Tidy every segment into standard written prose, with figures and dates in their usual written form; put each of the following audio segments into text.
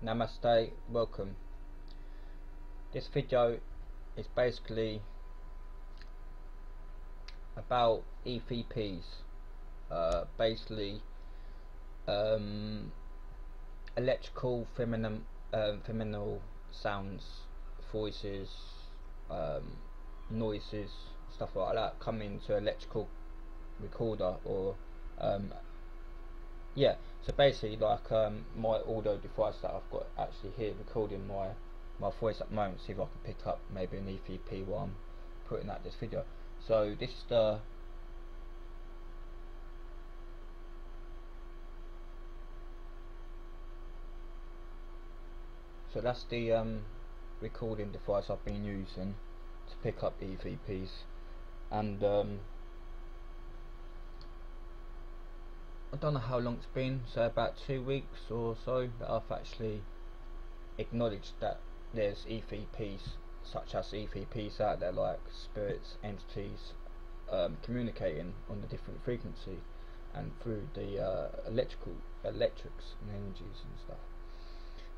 Namaste, welcome. This video is basically about EVPs, basically electrical feminine sounds, voices, noises, stuff like that come into electrical recorder, or yeah. So basically, like my audio device that I've got actually here recording my voice at the moment. See if I can pick up maybe an EVP while I'm putting out this video. So this is the that's the recording device I've been using to pick up EVPs, and I don't know how long it's been, so about 2 weeks or so, that I've actually acknowledged that there's EVPs, such as EVPs out there, like spirits, entities, communicating on the different frequency and through the electrics and energies and stuff.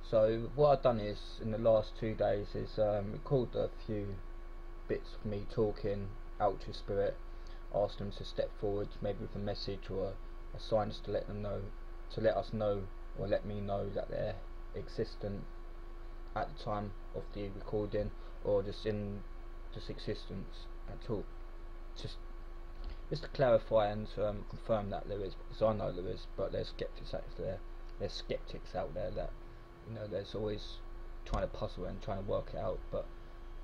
So what I've done is, in the last 2 days, is record a few bits of me talking out to spirit, ask them to step forward, maybe with a message or a sign, to let them know, to let us know, or let me know that they're existent at the time of the recording, or just in existence at all. Just to clarify and to confirm that there is, because I know there is, but there's skeptics out there. There's skeptics out there that, you know, there's always trying to puzzle and trying to work it out. But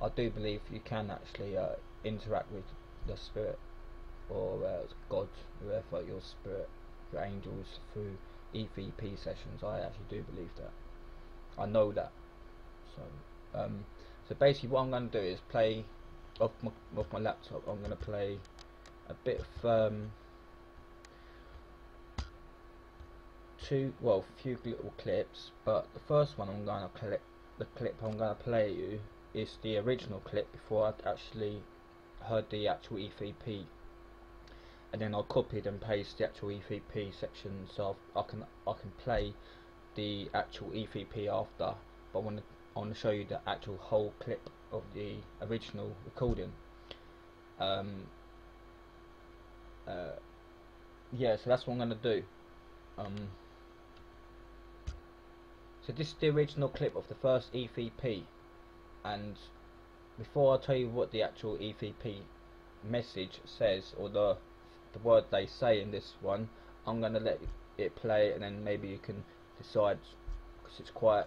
I do believe you can actually interact with the spirit, or God, whoever, your spirit, your angels, through EVP sessions. I actually do believe that. I know that. So basically what I'm going to do is play off my laptop. I'm going to play a bit of few little clips, but the first one I'm going to play you is the original clip before I'd actually heard the actual EVP, and then I'll copy and paste the actual EVP section, so I can play the actual EVP after. But I want to show you the actual whole clip of the original recording. Yeah, so that's what I'm going to do. So this is the original clip of the first EVP, and before I tell you what the actual EVP message says, or the word they say in this one, I'm going to let it play, and then maybe you can decide, because it's quite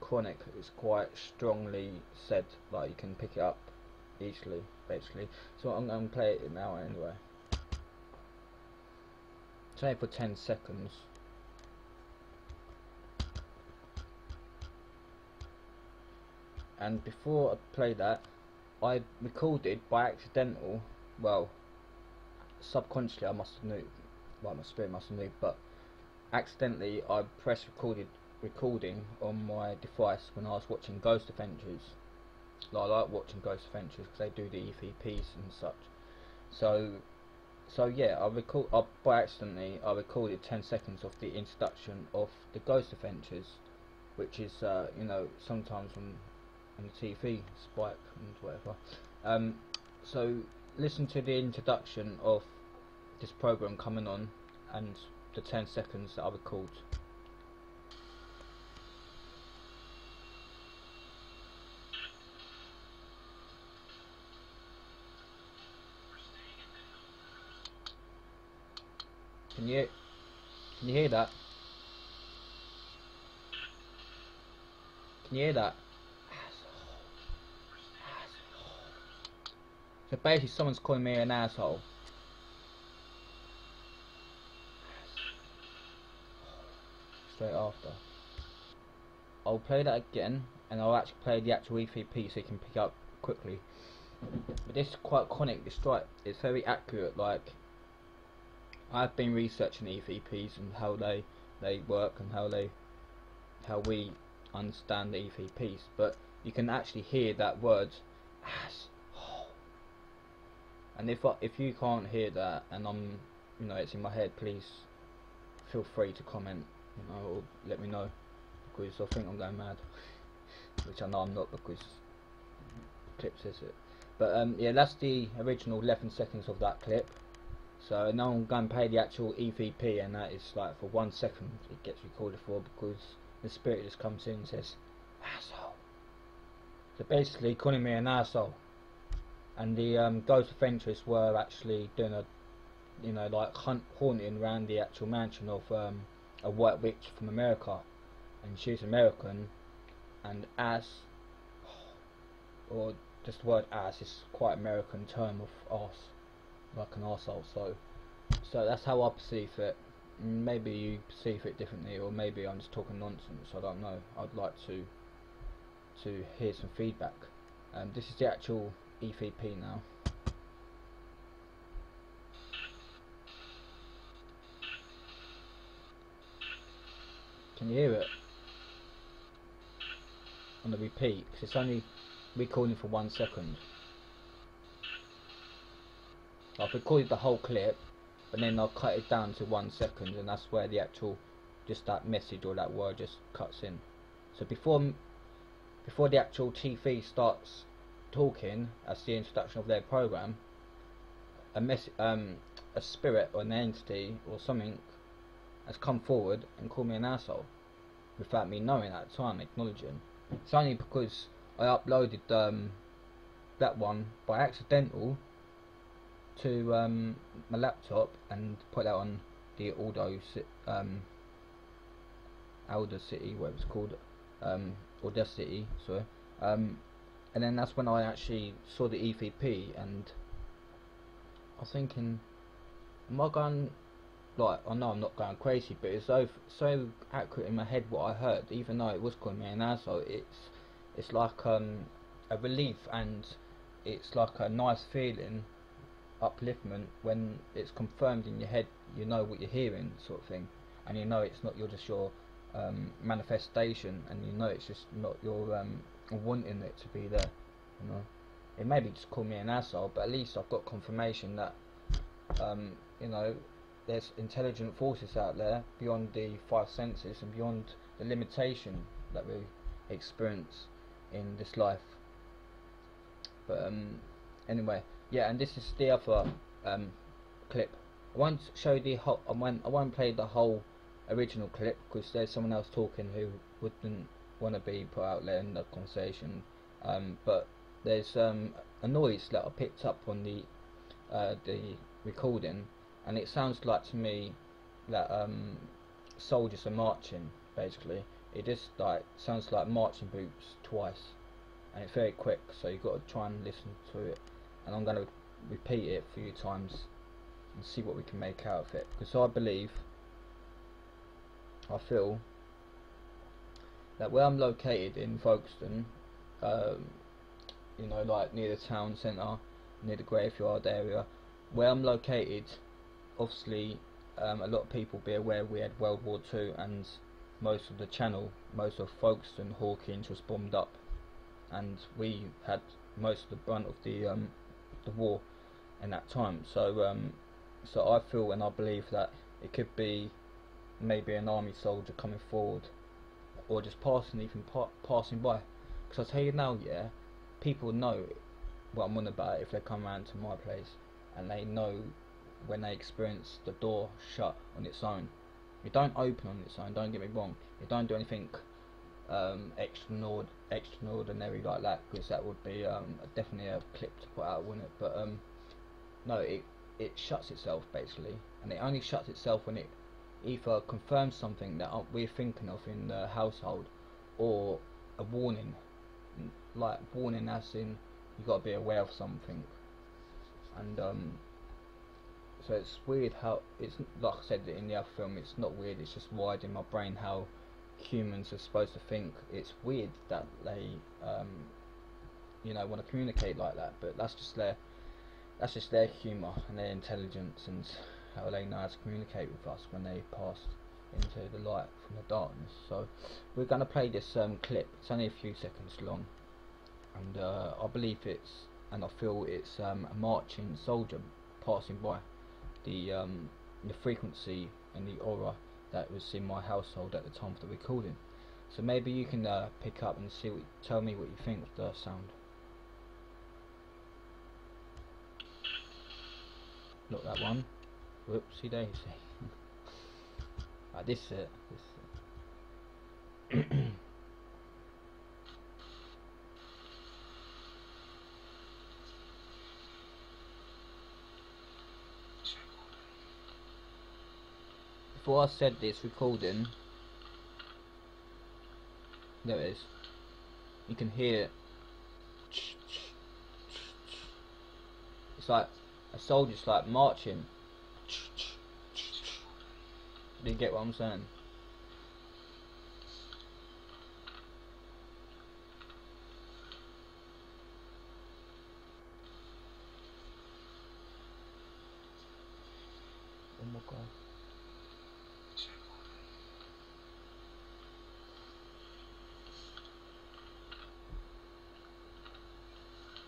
chronic, it's quite strongly said, like you can pick it up easily, basically. So I'm going to play it now anyway. Say for 10 seconds. And before I play that, I recorded by accidental, well, subconsciously I must have knew, well, my spirit must have knew, but accidentally I pressed recording on my device when I was watching Ghost Adventures. I like watching Ghost Adventures because they do the EVPs and such. So yeah, by accidentally I recorded 10 seconds of the introduction of the Ghost Adventures, which is you know, sometimes on the TV, Spike and whatever. So listen to the introduction of this program coming on, and the 10 seconds that I record. Can you hear that? Can you hear that? So basically someone's calling me an asshole. Straight after. I'll play that again, and I'll actually play the actual EVP so you can pick up quickly. But this is quite conic, it's very accurate. Like, I've been researching EVPs and how they work, and how we understand the EVPs, but you can actually hear that word asshole. And if you can't hear that, and you know, it's in my head, please feel free to comment, you know, or let me know, because I think I'm going mad, which I know I'm not, because Clips says it. But yeah, that's the original 11 seconds of that clip. So now I'm going to play the actual EVP, and that is like for 1 second it gets recorded for, because the spirit just comes in and says, asshole. So basically calling me an asshole. And the ghost adventurers were actually doing a, you know, like haunting around the actual mansion of a white witch from America, and she's American, and as, or just the word ass is quite American term of arse, like an arsehole. So that's how I perceive it. Maybe you perceive it differently, or maybe I'm just talking nonsense. I don't know. I'd like to hear some feedback. This is the actual EVP now. Can you hear it on the repeat? Because it's only recording for 1 second. I've recorded the whole clip, but then I'll cut it down to 1 second, and that's where the actual, just that message or that word just cuts in. So before the actual TV starts talking, as the introduction of their program, a spirit or an entity or something has come forward and called me an asshole, without me knowing at the time, acknowledging. It's only because I uploaded that one by accidental to my laptop and put that on the Audacity, whatever it's called, Audacity, sorry. And then that's when I actually saw the EVP, and I was thinking, am I going, like, I know I'm not going crazy, but it's so accurate in my head what I heard, even though it was calling me an asshole. It's like a relief, and it's like a nice feeling, upliftment, when it's confirmed in your head. You know what you're hearing, sort of thing, and you know it's not just your manifestation, and you know it's just not your wanting it to be there. You know, it may be just call me an asshole, but at least I've got confirmation that you know, there's intelligent forces out there beyond the 5 senses and beyond the limitation that we experience in this life. But anyway, yeah, and this is the other clip. I won't show the whole. I won't play the whole original clip, because there's someone else talking who wouldn't want to be put out there in the conversation. But there's a noise that I picked up on the recording, and it sounds like to me that soldiers are marching. Basically, it just like sounds like marching boots twice, and it's very quick. So you've got to try and listen to it. And I'm going to repeat it a few times and see what we can make out of it, because I feel that where I'm located in Folkestone, you know, like near the town centre, near the graveyard area, where I'm located, obviously a lot of people be aware we had World War II, and most of the channel, most of Folkestone, Hawkins was bombed up, and we had most of the brunt of the war in that time. So so I feel and I believe that it could be maybe an army soldier coming forward, or just passing by. Because I tell you now, yeah, people know what I'm on about if they come around to my place, and they know when they experience the door shut on its own. It don't open on its own, don't get me wrong. It don't do anything extraordinary like that, because that would be definitely a clip to put out, wouldn't it? But no, it shuts itself basically, and it only shuts itself when it either confirms something that we're thinking of in the household, or a warning, like warning as in you got to be aware of something. And so it's weird how it's, like I said in the other film, it's not weird, it's just wired in my brain how humans are supposed to think. It's weird that they you know, want to communicate like that, but that's just their humour and their intelligence, and how they know how to communicate with us when they pass into the light from the darkness. So we're going to play this clip. It's only a few seconds long, and I believe it's, and I feel it's a marching soldier passing by. The frequency and the aura that was in my household at the time of the recording. So maybe you can pick up and see tell me what you think of the sound. Not that one. Whoopsie daisy. This is it. Before I said this recording, there it is. You can hear it. It's like a soldier's like marching. Do you get what I'm saying? Oh my god.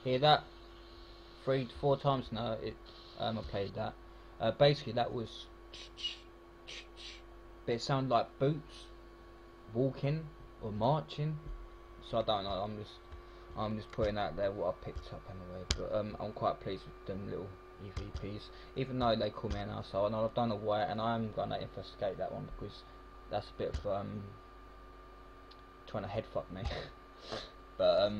Hear that? 3 to 4 times now. I played that. Basically, that was. But it sounded like boots walking or marching. So I don't know. I'm just putting out there what I picked up anyway. But I'm quite pleased with them little EVPs, even though they call me an arsehole, and I don't know why. And I'm gonna investigate that one because that's a bit of trying to headfuck me. But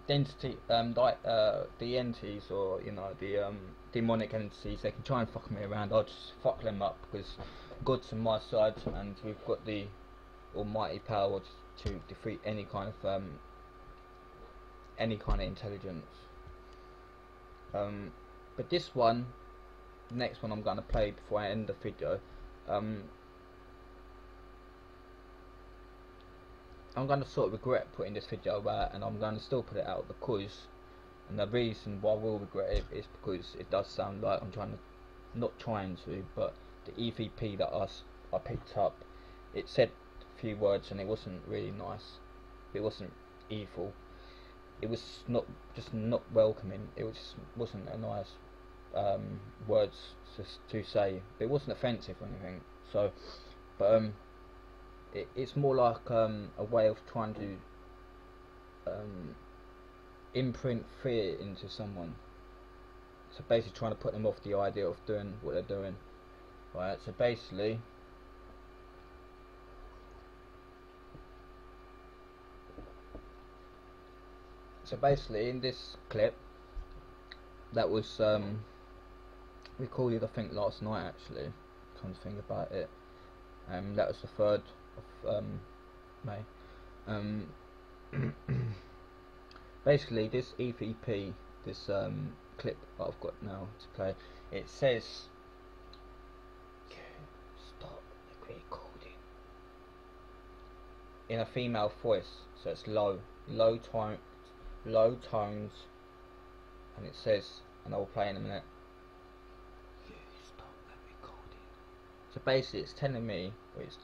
density, the entities, or you know, the demonic entities, they can try and fuck me around. I'll just fuck them up because God's on my side, and we've got the almighty power to defeat any kind of intelligence. But this one, the next one I'm going to play before I end the video, I'm going to sort of regret putting this video out, and I'm going to still put it out because, and the reason why I will regret it is because it does sound like I'm but the EVP that I picked up, it said a few words and it wasn't really nice. It wasn't evil. It was not welcoming. It wasn't a nice words to say. It wasn't offensive or anything. So, but it's more like a way of trying to imprint fear into someone. So basically trying to put them off the idea of doing what they're doing. Right, so basically in this clip that was recorded I think last night actually, come to think about it, that was the 3rd of May. Basically this EVP, this clip that I've got now to play, it says stop the recording in a female voice, so it's low tones, and it says, and I'll play in a minute, you stop the recording. So basically it's telling me, or it's,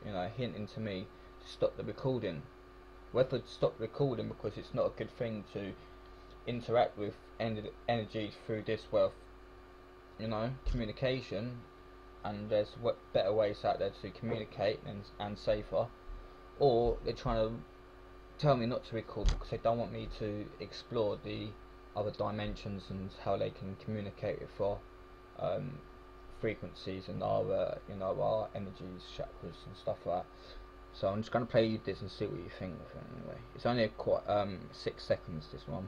you know, hinting to me to stop the recording. Whether to stop recording because it's not a good thing to interact with energies through this wealth, you know, communication, and there's better ways out there to communicate and safer, or they're trying to tell me not to record because they don't want me to explore the other dimensions and how they can communicate with our frequencies and our you know, our energies, chakras and stuff like that. So I'm just going to play you this and see what you think of it anyway. It's only quite 6 seconds, this one,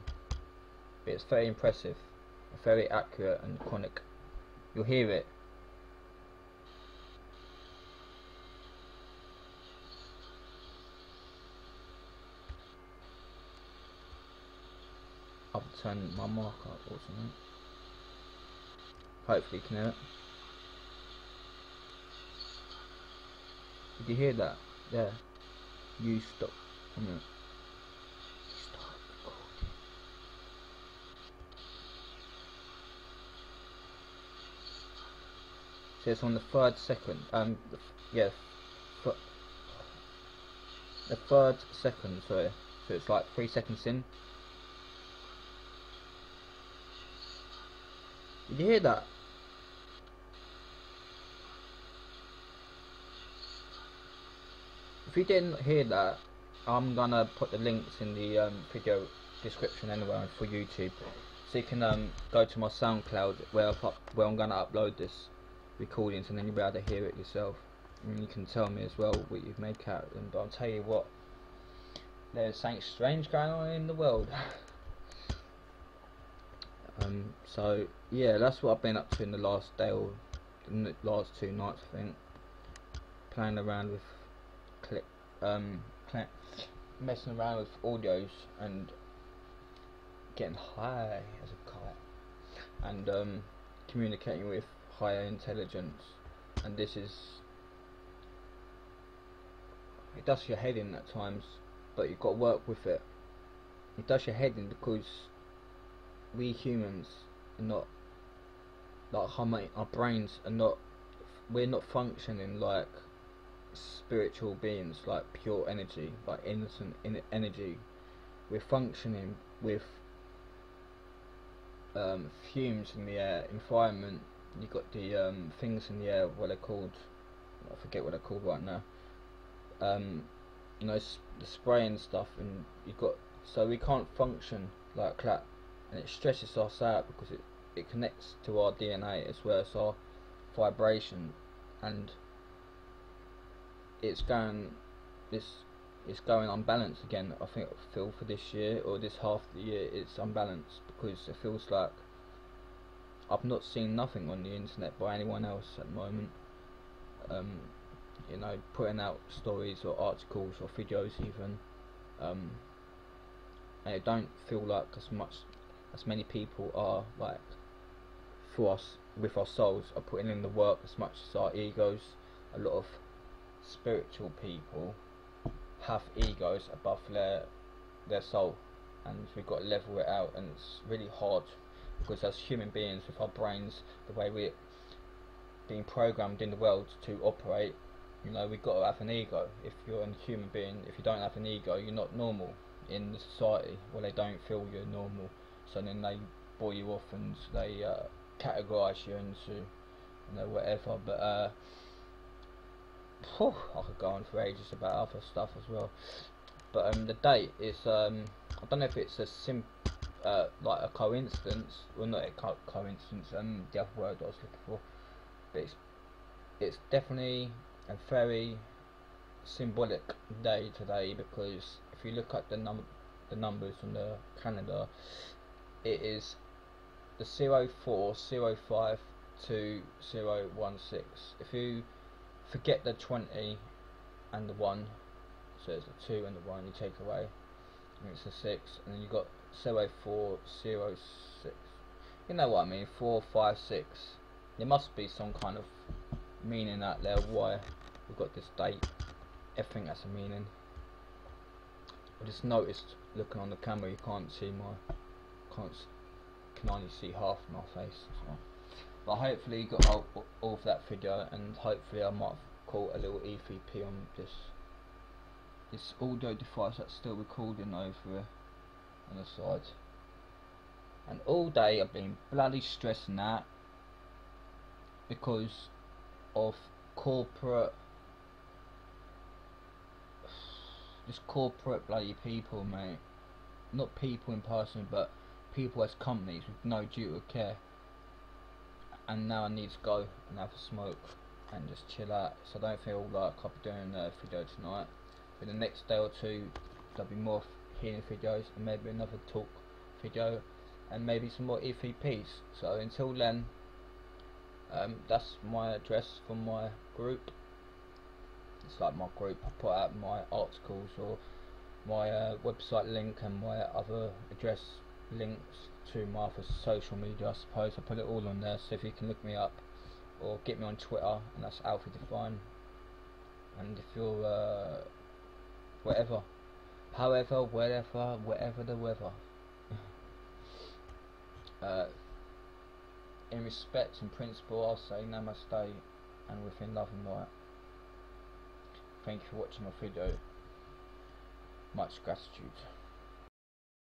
but it's very impressive, very accurate and chronic. You'll hear it. I'll turn my mark up or something. Hopefully you can hear it. Did you hear that? Yeah. You stop. Stop recording. So it's on the 3rd second. Yeah. The 3rd second. Sorry. So it's like 3 seconds in. Did you hear that? if you didn't hear that, I'm gonna put the links in the video description anyway for YouTube, so you can go to my SoundCloud where I'm gonna upload this recordings, and then you'll be able to hear it yourself, and you can tell me as well what you've made out of them. But I'll tell you what, there's something strange going on in the world. So yeah, that's what I've been up to in the last day, or the last 2 nights I think, playing around with messing around with audios and getting high as a kite, and communicating with higher intelligence. And this is, it does your head in at times, but you've got to work with it. It does your head in because we humans are not, like, our brains are not, we're not functioning like spiritual beings, like pure energy, like innocent energy. We're functioning with fumes in the air, environment. You've got the things in the air, what they're called, I forget what they're called right now, you know, the spray and stuff, and you've got, so we can't function like that, and it stresses us out because it connects to our DNA as well as our vibration, and it's going unbalanced again. I feel for this year, or this half of the year, it's unbalanced because it feels like I've not seen nothing on the internet by anyone else at the moment. You know, putting out stories or articles or videos even, and it don't feel like as many people are, like, for us with our souls, are putting in the work as much as our egos. A lot of spiritual people have egos above their soul, and we've got to level it out, and it's really hard because as human beings with our brains, the way we're being programmed in the world to operate, you know, we've got to have an ego. If you're a human being, if you don't have an ego, you're not normal in the society. Well, they don't feel you're normal, so then they bore you off and they categorise you into, you know, whatever. But I could go on for ages about other stuff as well. But the date is, I don't know if it's a like a coincidence, well, not a coincidence, the other word I was looking for, but it's definitely a very symbolic day today, because if you look at the numbers on the calendar, it is the 0405 to 016. If you forget the 20 and the 1, so it's the 2 and the 1, you take away, and it's a 6, and then you got 0406. You know what I mean? 456. There must be some kind of meaning out there why we've got this date. Everything has a meaning. I just noticed, looking on the camera, you can't see can only see half my face. So. But hopefully you got all of that video, and hopefully I might have caught a little EVP on this audio device that's still recording over on the side. And all day I've been bloody stressing out because of corporate bloody people, mate. Not people in person, but people as companies with no duty of care. And now I need to go and have a smoke and just chill out, so I don't feel like I'll be doing a video tonight. For the next day or two there'll be more healing videos, and maybe another talk video, and maybe some more EVPs. So until then, that's my address for my group. It's like my group. I put out my articles or my website link and my other address links to my other social media, I suppose. I put it all on there, so if you can look me up or get me on Twitter, and that's Alfie Define. And if you're whatever, however, whatever the weather, in respect and principle, I'll say namaste, and within love and light. Thank you for watching my video. Much gratitude.